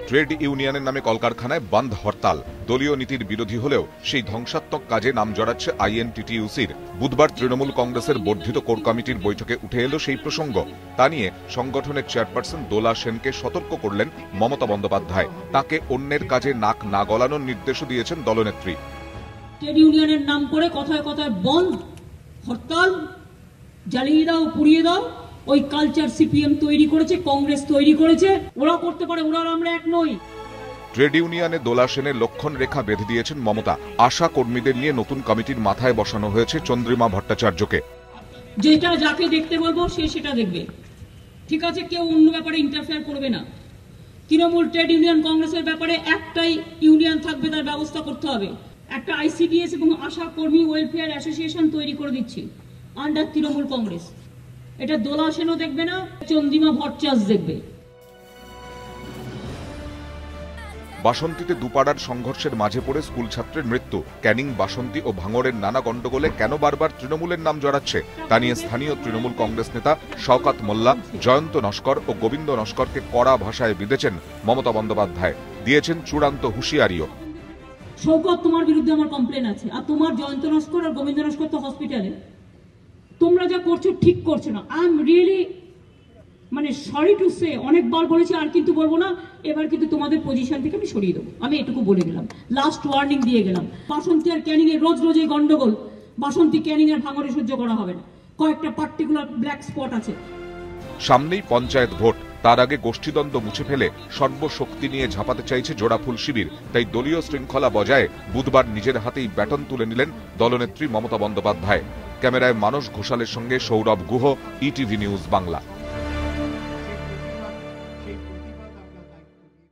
Trade ইউনিয়নের নামে কলকারখানায় বন্ধ হরতাল। দলীয় নীতির বিরোধী হলেও সেই ধ্বংসাত্মক কাজে নাম জড়াচ্ছে আইএনটিটিইউসির। বুধবার তৃণমূল কংগ্রেসের বর্ধিত কোর কমিটির বৈঠকে উঠে এলো সেই প্রসঙ্গ। তা নিয়ে সংগঠনের চেয়ারপারসন দোলা সেনকে সতর্ক করলেন মমতা বন্দ্যোপাধ্যায়। তাকে অন্যের কাজে নাক না গলানোর নির্দেশও দিয়েছেন দলনেত্রী। ট্রেড ইউনিয়নের নাম করে কথায় কথায় বন্ধ হরতাল জ্বালিয়ে দাও, পুড়িয়ে দাও, ওই কালচার সিপিএম তৈরি করেছে, কংগ্রেস তৈরি করেছে। ওরা করতে পারে, ওরা আমরা এক নই। ট্রেড ইউনিয়নে দোলা সেনের লক্ষণ রেখা বেঁধে দিয়েছেন মমতা। আশা কর্মীদের নিয়ে নতুন কমিটির মাথায় বসানো হয়েছে চন্দ্রিমা ভট্টাচার্যকে। যেটা যাকে দেখতে বলবো সে সেটা দেখবে, ঠিক আছে? কেউ অন্য ব্যাপারে ইন্টারফেয়ার করবে না। তৃণমূল ট্রেড ইউনিয়ন কংগ্রেসের ব্যাপারে একটাই ইউনিয়ন থাকবে, তার ব্যবস্থা করতে হবে। একটা আইসিডিএস এবং আশা কর্মী ওয়েলফেয়ার অ্যাসোসিয়েশন তৈরি করে দিচ্ছি আন্ডার তৃণমূল কংগ্রেস। এটা দোলা সেনও দেখবে না, চন্দ্রিমা ভট্টাচার্য দেখবে। বাসন্তীতে দুপাড়ার সংঘর্ষের মাঝে পড়ে স্কুল ছাত্রের মৃত্যু। ক্যানিং, বাসন্তী ও ভাঙড়ের নানা গন্ডগোলে কেন বারবার তৃণমূলের নাম জড়াচ্ছে তা নিয়ে স্থানীয় তৃণমূল কংগ্রেস নেতা শওকত মোল্লা, জয়ন্ত নস্কর ও গোবিন্দ নস্করকে কড়া ভাষায় বিঁধেছেন মমতা বন্দ্যোপাধ্যায়। দিয়েছেন চূড়ান্ত হুঁশিয়ারিও। শওকত, তোমার বিরুদ্ধে আমার কমপ্লেন আছে, আর তোমার জয়ন্ত নস্কর আর গোবিন্দ নস্কর তো হসপিটালে। তোমরা যা করছো ঠিক করছো না। I am really sorry to say, অনেকবার বলেছি আর কিন্তু বলবো না। এবার কিন্তু তোমাদের পজিশন থেকে আমি সরিয়ে দেবো, আমি এটুকু বলে গেলাম, লাস্ট ওয়ার্নিং দিয়ে গেলাম। বাসন্তী আর ক্যানিং এর রোজ রোজ এই গন্ডগোল, বাসন্তী, ক্যানিং আর ভাঙড়ে সহ্য করা হবে না। কয়েকটা পার্টিকুলার ব্ল্যাক স্পট আছে। সামনেই পঞ্চায়েত ভোট, তার আগে গোষ্ঠীদ্বন্দ্ব মুছে ফেলে সর্বশক্তি নিয়ে ঝাঁপাতে চাইছে জোড়াফুল শিবির। তাই দলীয় শৃঙ্খলা বজায় বুধবার নিজের হাতেই ব্যাটন তুলে নিলেন দলনেত্রী মমতা বন্দ্যোপাধ্যায়। ক্যামেরায় মানস ঘোষালের সঙ্গে সৌরভ গুহ, ইটিভি নিউজ বাংলা।